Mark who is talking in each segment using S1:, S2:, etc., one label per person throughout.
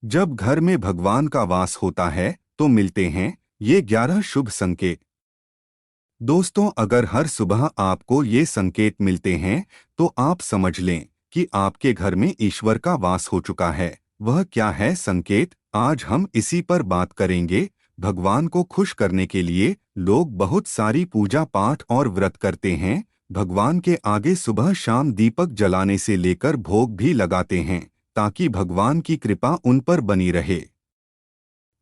S1: जब घर में भगवान का वास होता है तो मिलते हैं ये 11 शुभ संकेत। दोस्तों, अगर हर सुबह आपको ये संकेत मिलते हैं तो आप समझ लें कि आपके घर में ईश्वर का वास हो चुका है। वह क्या है संकेत? आज हम इसी पर बात करेंगे। भगवान को खुश करने के लिए लोग बहुत सारी पूजा पाठ और व्रत करते हैं। भगवान के आगे सुबह शाम दीपक जलाने से लेकर भोग भी लगाते हैं ताकि भगवान की कृपा उन पर बनी रहे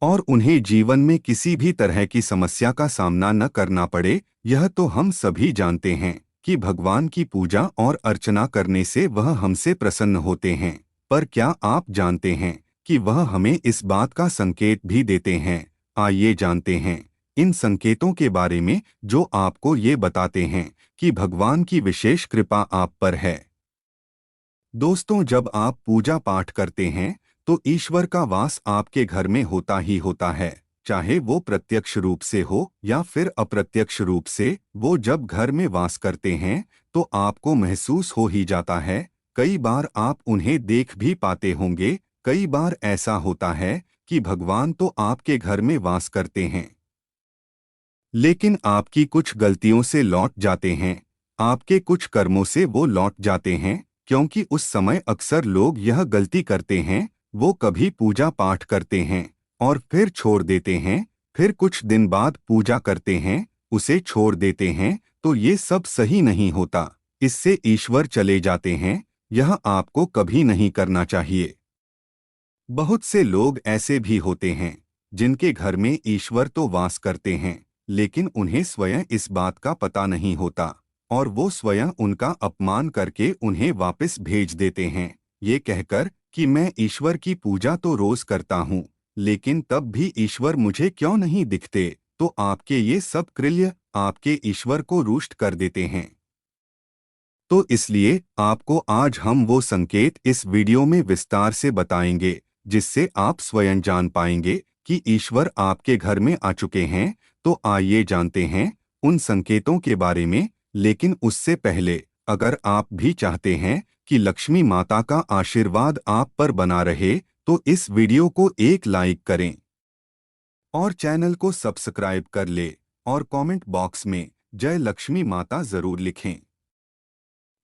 S1: और उन्हें जीवन में किसी भी तरह की समस्या का सामना न करना पड़े। यह तो हम सभी जानते हैं कि भगवान की पूजा और अर्चना करने से वह हमसे प्रसन्न होते हैं। पर क्या आप जानते हैं कि वह हमें इस बात का संकेत भी देते हैं? आइए जानते हैं इन संकेतों के बारे में जो आपको ये बताते हैं कि भगवान की विशेष कृपा आप पर है। दोस्तों, जब आप पूजा पाठ करते हैं तो ईश्वर का वास आपके घर में होता ही होता है, चाहे वो प्रत्यक्ष रूप से हो या फिर अप्रत्यक्ष रूप से। वो जब घर में वास करते हैं तो आपको महसूस हो ही जाता है। कई बार आप उन्हें देख भी पाते होंगे। कई बार ऐसा होता है कि भगवान तो आपके घर में वास करते हैं लेकिन आपकी कुछ गलतियों से लौट जाते हैं। आपके कुछ कर्मों से वो लौट जाते हैं, क्योंकि उस समय अक्सर लोग यह गलती करते हैं। वो कभी पूजा पाठ करते हैं और फिर छोड़ देते हैं, फिर कुछ दिन बाद पूजा करते हैं, उसे छोड़ देते हैं। तो ये सब सही नहीं होता। इससे ईश्वर चले जाते हैं। यह आपको कभी नहीं करना चाहिए। बहुत से लोग ऐसे भी होते हैं जिनके घर में ईश्वर तो वास करते हैं लेकिन उन्हें स्वयं इस बात का पता नहीं होता और वो स्वयं उनका अपमान करके उन्हें वापस भेज देते हैं, ये कहकर कि मैं ईश्वर की पूजा तो रोज करता हूँ लेकिन तब भी ईश्वर मुझे क्यों नहीं दिखते। तो आपके ये सब कृत्य आपके ईश्वर को रुष्ट कर देते हैं। तो इसलिए आपको आज हम वो संकेत इस वीडियो में विस्तार से बताएंगे जिससे आप स्वयं जान पाएंगे कि ईश्वर आपके घर में आ चुके हैं। तो आइए जानते हैं उन संकेतों के बारे में। लेकिन उससे पहले, अगर आप भी चाहते हैं कि लक्ष्मी माता का आशीर्वाद आप पर बना रहे तो इस वीडियो को एक लाइक करें और चैनल को सब्सक्राइब कर ले और कमेंट बॉक्स में जय लक्ष्मी माता जरूर लिखें।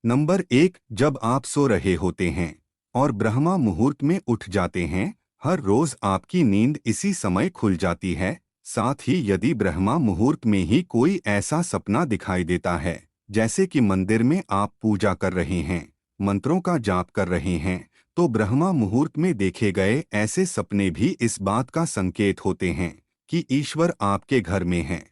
S1: नंबर 1, जब आप सो रहे होते हैं और ब्रह्मा मुहूर्त में उठ जाते हैं। हर रोज आपकी नींद इसी समय खुल जाती है। साथ ही यदि ब्रह्मा मुहूर्त में ही कोई ऐसा सपना दिखाई देता है जैसे कि मंदिर में आप पूजा कर रहे हैं, मंत्रों का जाप कर रहे हैं, तो ब्रह्मा मुहूर्त में देखे गए ऐसे सपने भी इस बात का संकेत होते हैं कि ईश्वर आपके घर में हैं।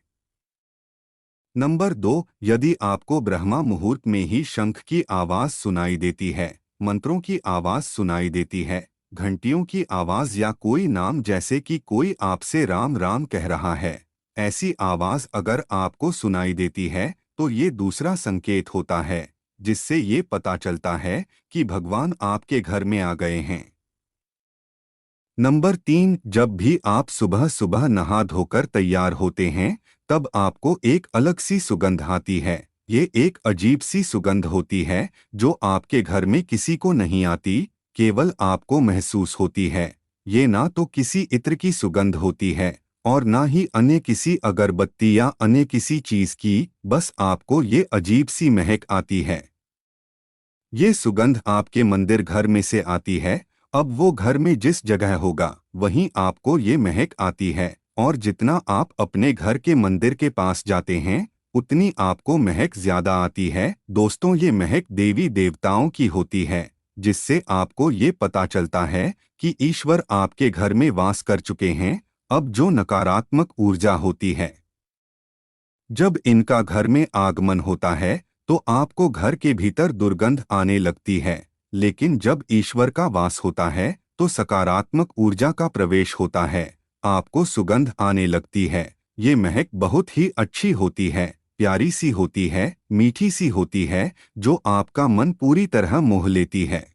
S1: नंबर 2, यदि आपको ब्रह्मा मुहूर्त में ही शंख की आवाज सुनाई देती है, मंत्रों की आवाज सुनाई देती है, घंटियों की आवाज या कोई नाम जैसे कि कोई आपसे राम राम कह रहा है, ऐसी आवाज अगर आपको सुनाई देती है तो ये दूसरा संकेत होता है जिससे ये पता चलता है कि भगवान आपके घर में आ गए हैं। नंबर 3, जब भी आप सुबह सुबह नहा धोकर तैयार होते हैं तब आपको एक अलग सी सुगंध आती है। ये एक अजीब सी सुगंध होती है जो आपके घर में किसी को नहीं आती, केवल आपको महसूस होती है। ये ना तो किसी इत्र की सुगंध होती है और ना ही अन्य किसी अगरबत्ती या अन्य किसी चीज की, बस आपको ये अजीब सी महक आती है। ये सुगंध आपके मंदिर घर में से आती है। अब वो घर में जिस जगह होगा वहीं आपको ये महक आती है और जितना आप अपने घर के मंदिर के पास जाते हैं उतनी आपको महक ज्यादा आती है। दोस्तों, ये महक देवी देवताओं की होती है जिससे आपको ये पता चलता है कि ईश्वर आपके घर में वास कर चुके हैं। अब जो नकारात्मक ऊर्जा होती है, जब इनका घर में आगमन होता है तो आपको घर के भीतर दुर्गंध आने लगती है, लेकिन जब ईश्वर का वास होता है तो सकारात्मक ऊर्जा का प्रवेश होता है, आपको सुगंध आने लगती है। ये महक बहुत ही अच्छी होती है, प्यारी सी होती है, मीठी सी होती है, जो आपका मन पूरी तरह मोह लेती है।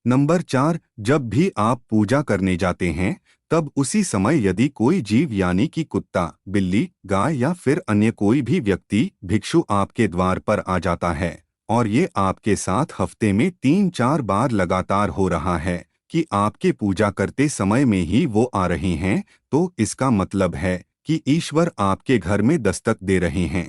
S1: नंबर 4, जब भी आप पूजा करने जाते हैं तब उसी समय यदि कोई जीव यानी कि कुत्ता, बिल्ली, गाय या फिर अन्य कोई भी व्यक्ति भिक्षु आपके द्वार पर आ जाता है और ये आपके साथ हफ्ते में 3-4 बार लगातार हो रहा है, कि आपके पूजा करते समय में ही वो आ रहे हैं, तो इसका मतलब है कि ईश्वर आपके घर में दस्तक दे रहे हैं।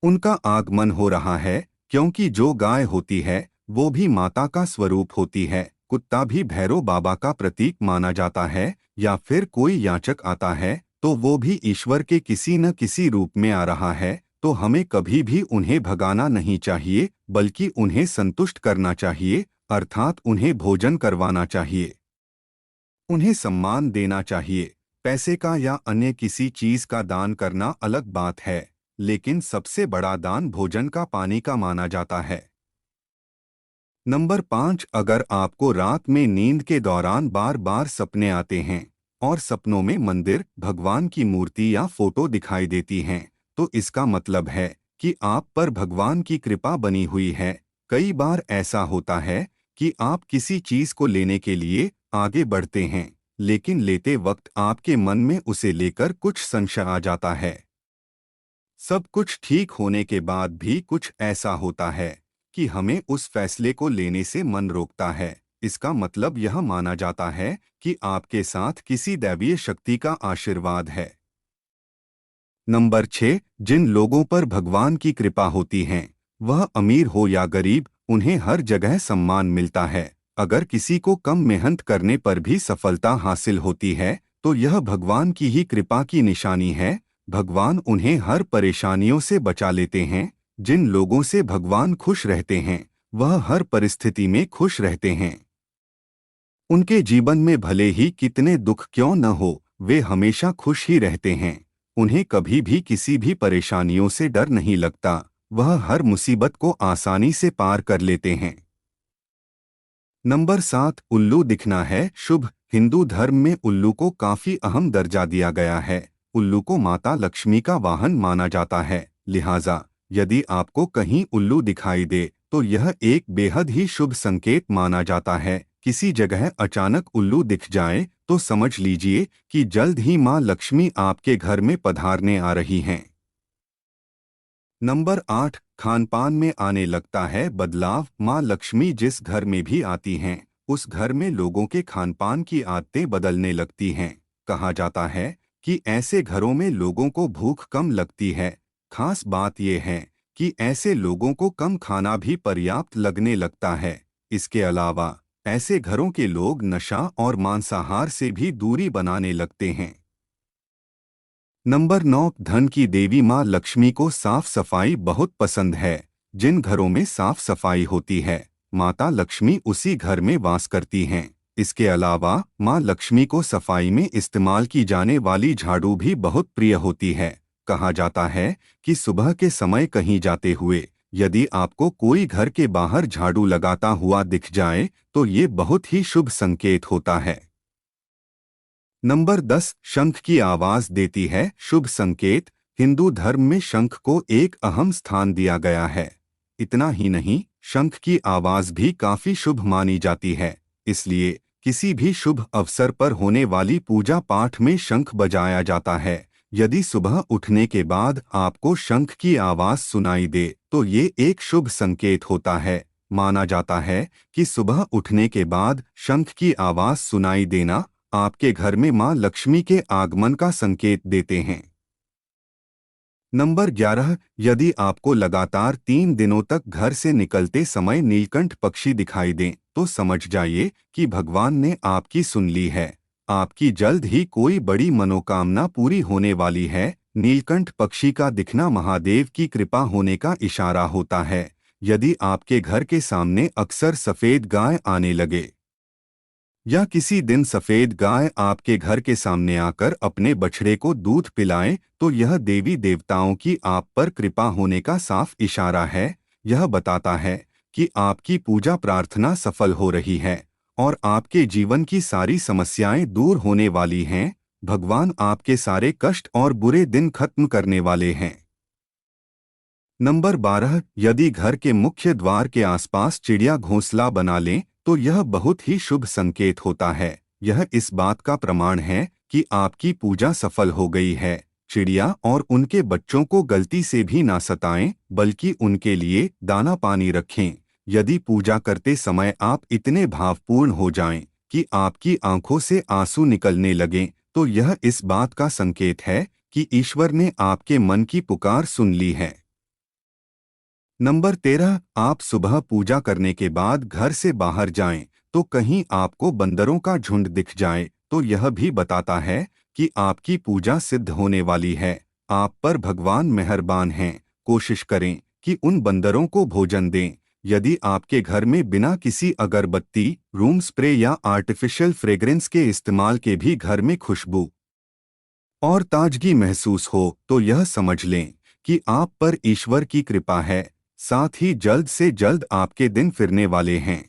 S1: उनका आगमन हो रहा है, क्योंकि जो गाय होती है वो भी माता का स्वरूप होती है। कुत्ता भी भैरव बाबा का प्रतीक माना जाता है, या फिर कोई याचक आता है तो वो भी ईश्वर के किसी न किसी रूप में आ रहा है। तो हमें कभी भी उन्हें भगाना नहीं चाहिए, बल्कि उन्हें संतुष्ट करना चाहिए, अर्थात उन्हें भोजन करवाना चाहिए, उन्हें सम्मान देना चाहिए। पैसे का या अन्य किसी चीज का दान करना अलग बात है, लेकिन सबसे बड़ा दान भोजन का पानी का माना जाता है। नंबर 5, अगर आपको रात में नींद के दौरान बार बार सपने आते हैं और सपनों में मंदिर, भगवान की मूर्ति या फोटो दिखाई देती हैं, तो इसका मतलब है कि आप पर भगवान की कृपा बनी हुई है। कई बार ऐसा होता है कि आप किसी चीज को लेने के लिए आगे बढ़ते हैं, लेकिन लेते वक्त आपके मन में उसे लेकर कुछ संशय आ जाता है। सब कुछ ठीक होने के बाद भी कुछ ऐसा होता है कि हमें उस फैसले को लेने से मन रोकता है। इसका मतलब यह माना जाता है कि आपके साथ किसी दैवीय शक्ति का आशीर्वाद है। नंबर 6, जिन लोगों पर भगवान की कृपा होती है, वह अमीर हो या गरीब, उन्हें हर जगह सम्मान मिलता है। अगर किसी को कम मेहनत करने पर भी सफलता हासिल होती है, तो यह भगवान की ही कृपा की निशानी है। भगवान उन्हें हर परेशानियों से बचा लेते हैं। जिन लोगों से भगवान खुश रहते हैं, वह हर परिस्थिति में खुश रहते हैं। उनके जीवन में भले ही कितने दुख क्यों न हो, वे हमेशा खुश ही रहते हैं। उन्हें कभी भी किसी भी परेशानियों से डर नहीं लगता। वह हर मुसीबत को आसानी से पार कर लेते हैं। नंबर 7, उल्लू दिखना है शुभ। हिंदू धर्म में उल्लू को काफी अहम दर्जा दिया गया है। उल्लू को माता लक्ष्मी का वाहन माना जाता है। लिहाजा यदि आपको कहीं उल्लू दिखाई दे तो यह एक बेहद ही शुभ संकेत माना जाता है। किसी जगह अचानक उल्लू दिख जाए तो समझ लीजिए कि जल्द ही माँ लक्ष्मी आपके घर में पधारने आ रही हैं। नंबर 8, खानपान में आने लगता है बदलाव। माँ लक्ष्मी जिस घर में भी आती हैं, उस घर में लोगों के खानपान की आदतें बदलने लगती हैं। कहा जाता है कि ऐसे घरों में लोगों को भूख कम लगती है। खास बात यह है कि ऐसे लोगों को कम खाना भी पर्याप्त लगने लगता है। इसके अलावा ऐसे घरों के लोग नशा और मांसाहार से भी दूरी बनाने लगते हैं। नंबर 9, धन की देवी माँ लक्ष्मी को साफ सफाई बहुत पसंद है। जिन घरों में साफ सफाई होती है, माता लक्ष्मी उसी घर में वास करती हैं। इसके अलावा माँ लक्ष्मी को सफाई में इस्तेमाल की जाने वाली झाड़ू भी बहुत प्रिय होती है। कहा जाता है कि सुबह के समय कहीं जाते हुए यदि आपको कोई घर के बाहर झाड़ू लगाता हुआ दिख जाए तो ये बहुत ही शुभ संकेत होता है। नंबर 10, शंख की आवाज देती है शुभ संकेत। हिंदू धर्म में शंख को एक अहम स्थान दिया गया है। इतना ही नहीं, शंख की आवाज भी काफी शुभ मानी जाती है। इसलिए किसी भी शुभ अवसर पर होने वाली पूजा पाठ में शंख बजाया जाता है। यदि सुबह उठने के बाद आपको शंख की आवाज सुनाई दे तो ये एक शुभ संकेत होता है। माना जाता है कि सुबह उठने के बाद शंख की आवाज सुनाई देना आपके घर में मां लक्ष्मी के आगमन का संकेत देते हैं। नंबर 11, यदि आपको लगातार 3 दिनों तक घर से निकलते समय नीलकंठ पक्षी दिखाई दें तो समझ जाइए कि भगवान ने आपकी सुन ली है। आपकी जल्द ही कोई बड़ी मनोकामना पूरी होने वाली है। नीलकंठ पक्षी का दिखना महादेव की कृपा होने का इशारा होता है। यदि आपके घर के सामने अक्सर सफेद गाय आने लगे या किसी दिन सफेद गाय आपके घर के सामने आकर अपने बछड़े को दूध पिलाए तो यह देवी देवताओं की आप पर कृपा होने का साफ इशारा है। यह बताता है कि आपकी पूजा प्रार्थना सफल हो रही है और आपके जीवन की सारी समस्याएं दूर होने वाली हैं। भगवान आपके सारे कष्ट और बुरे दिन खत्म करने वाले हैं। नंबर 12, यदि घर के मुख्य द्वार के आसपास चिड़िया घोंसला बना लें तो यह बहुत ही शुभ संकेत होता है। यह इस बात का प्रमाण है कि आपकी पूजा सफल हो गई है। चिड़िया और उनके बच्चों को गलती से भी ना सताएं, बल्कि उनके लिए दाना पानी रखें। यदि पूजा करते समय आप इतने भावपूर्ण हो जाएं कि आपकी आंखों से आंसू निकलने लगें, तो यह इस बात का संकेत है कि ईश्वर ने आपके मन की पुकार सुन ली है। नंबर 13, आप सुबह पूजा करने के बाद घर से बाहर जाएं, तो कहीं आपको बंदरों का झुंड दिख जाए तो यह भी बताता है कि आपकी पूजा सिद्ध होने वाली है। आप पर भगवान मेहरबान हैं। कोशिश करें कि उन बंदरों को भोजन दें। यदि आपके घर में बिना किसी अगरबत्ती, रूम स्प्रे या आर्टिफिशियल फ्रेग्रेंस के इस्तेमाल के भी घर में खुशबू और ताजगी महसूस हो, तो यह समझ लें कि आप पर ईश्वर की कृपा है। साथ ही जल्द से जल्द आपके दिन फिरने वाले हैं।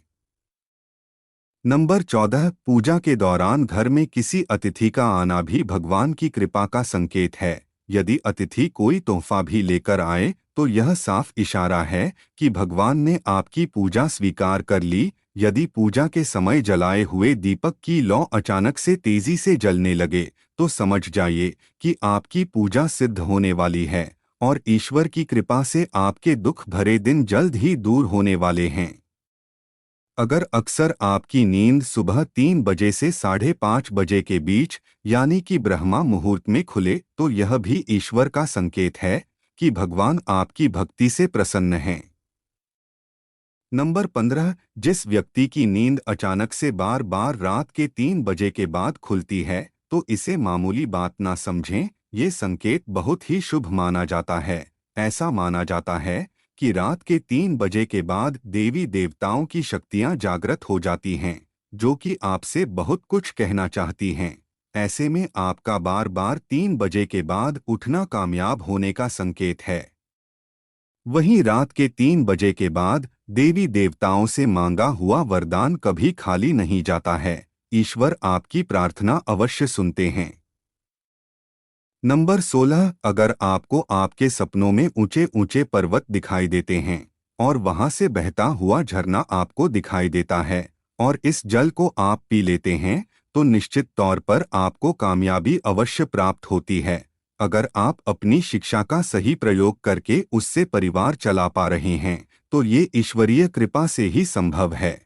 S1: नंबर 14, पूजा के दौरान घर में किसी अतिथि का आना भी भगवान की कृपा का संकेत है। यदि अतिथि कोई तोहफा भी लेकर आए तो यह साफ इशारा है कि भगवान ने आपकी पूजा स्वीकार कर ली। यदि पूजा के समय जलाए हुए दीपक की लौ अचानक से तेजी से जलने लगे तो समझ जाइए कि आपकी पूजा सिद्ध होने वाली है और ईश्वर की कृपा से आपके दुख भरे दिन जल्द ही दूर होने वाले हैं। अगर अक्सर आपकी नींद सुबह 3 बजे से 5:30 बजे के बीच यानी कि ब्रह्मा मुहूर्त में खुले तो यह भी ईश्वर का संकेत है कि भगवान आपकी भक्ति से प्रसन्न हैं। नंबर 15, जिस व्यक्ति की नींद अचानक से बार बार रात के 3 बजे के बाद खुलती है तो इसे मामूली बात ना समझें। ये संकेत बहुत ही शुभ माना जाता है। ऐसा माना जाता है कि रात के 3 बजे के बाद देवी देवताओं की शक्तियां जागृत हो जाती हैं, जो कि आपसे बहुत कुछ कहना चाहती हैं। ऐसे में आपका बार बार 3 बजे के बाद उठना कामयाब होने का संकेत है। वहीं रात के 3 बजे के बाद देवी देवताओं से मांगा हुआ वरदान कभी खाली नहीं जाता है। ईश्वर आपकी प्रार्थना अवश्य सुनते हैं। नंबर 16, अगर आपको आपके सपनों में ऊंचे ऊंचे पर्वत दिखाई देते हैं और वहां से बहता हुआ झरना आपको दिखाई देता है और इस जल को आप पी लेते हैं तो निश्चित तौर पर आपको कामयाबी अवश्य प्राप्त होती है। अगर आप अपनी शिक्षा का सही प्रयोग करके उससे परिवार चला पा रहे हैं तो ये ईश्वरीय कृपा से ही संभव है।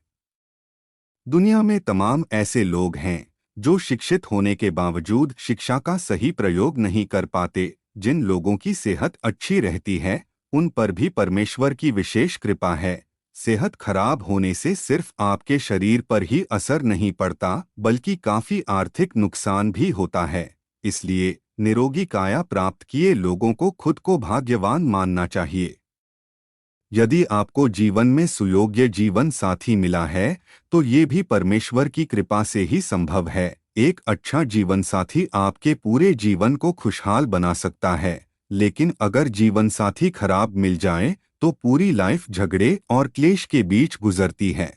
S1: दुनिया में तमाम ऐसे लोग हैं जो शिक्षित होने के बावजूद शिक्षा का सही प्रयोग नहीं कर पाते। जिन लोगों की सेहत अच्छी रहती है उन पर भी परमेश्वर की विशेष कृपा है। सेहत खराब होने से सिर्फ आपके शरीर पर ही असर नहीं पड़ता बल्कि काफी आर्थिक नुकसान भी होता है। इसलिए निरोगी काया प्राप्त किए लोगों को खुद को भाग्यवान मानना चाहिए। यदि आपको जीवन में सुयोग्य जीवन साथी मिला है तो ये भी परमेश्वर की कृपा से ही संभव है। एक अच्छा जीवन साथी आपके पूरे जीवन को खुशहाल बना सकता है, लेकिन अगर जीवन साथी खराब मिल जाए तो पूरी लाइफ झगड़े और क्लेश के बीच गुजरती है।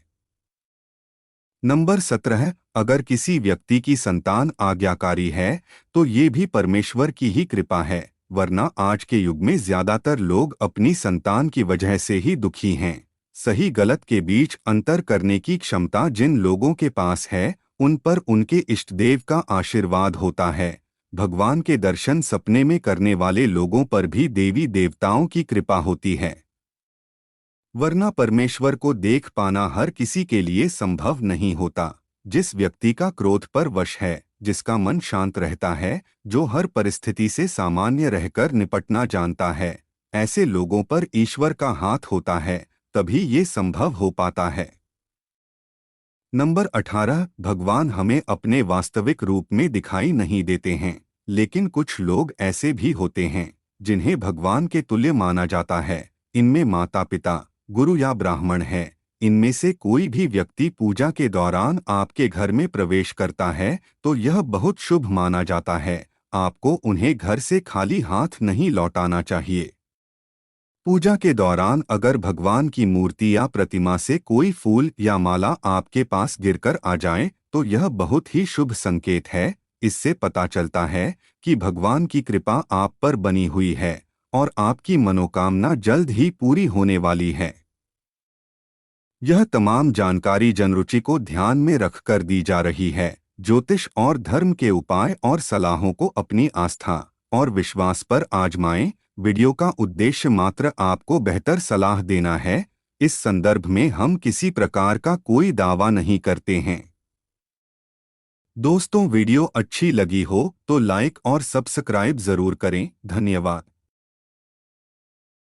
S1: नंबर 17, अगर किसी व्यक्ति की संतान आज्ञाकारी है तो ये भी परमेश्वर की ही कृपा है, वरना आज के युग में ज्यादातर लोग अपनी संतान की वजह से ही दुखी हैं। सही गलत के बीच अंतर करने की क्षमता जिन लोगों के पास है उन पर उनके इष्टदेव का आशीर्वाद होता है। भगवान के दर्शन सपने में करने वाले लोगों पर भी देवी देवताओं की कृपा होती है, वरना परमेश्वर को देख पाना हर किसी के लिए संभव नहीं होता। जिस व्यक्ति का क्रोध पर वश है, जिसका मन शांत रहता है, जो हर परिस्थिति से सामान्य रहकर निपटना जानता है, ऐसे लोगों पर ईश्वर का हाथ होता है, तभी ये संभव हो पाता है। नंबर 18, भगवान हमें अपने वास्तविक रूप में दिखाई नहीं देते हैं, लेकिन कुछ लोग ऐसे भी होते हैं जिन्हें भगवान के तुल्य माना जाता है। इनमें माता पिता, गुरु या ब्राह्मण है। इनमें से कोई भी व्यक्ति पूजा के दौरान आपके घर में प्रवेश करता है तो यह बहुत शुभ माना जाता है। आपको उन्हें घर से खाली हाथ नहीं लौटाना चाहिए। पूजा के दौरान अगर भगवान की मूर्ति या प्रतिमा से कोई फूल या माला आपके पास गिरकर आ जाए तो यह बहुत ही शुभ संकेत है। इससे पता चलता है कि भगवान की कृपा आप पर बनी हुई है और आपकी मनोकामना जल्द ही पूरी होने वाली है। यह तमाम जानकारी जनरुचि को ध्यान में रखकर दी जा रही है। ज्योतिष और धर्म के उपाय और सलाहों को अपनी आस्था और विश्वास पर आजमाएं। वीडियो का उद्देश्य मात्र आपको बेहतर सलाह देना है। इस संदर्भ में हम किसी प्रकार का कोई दावा नहीं करते हैं। दोस्तों, वीडियो अच्छी लगी हो तो लाइक और सब्सक्राइब जरूर करें। धन्यवाद।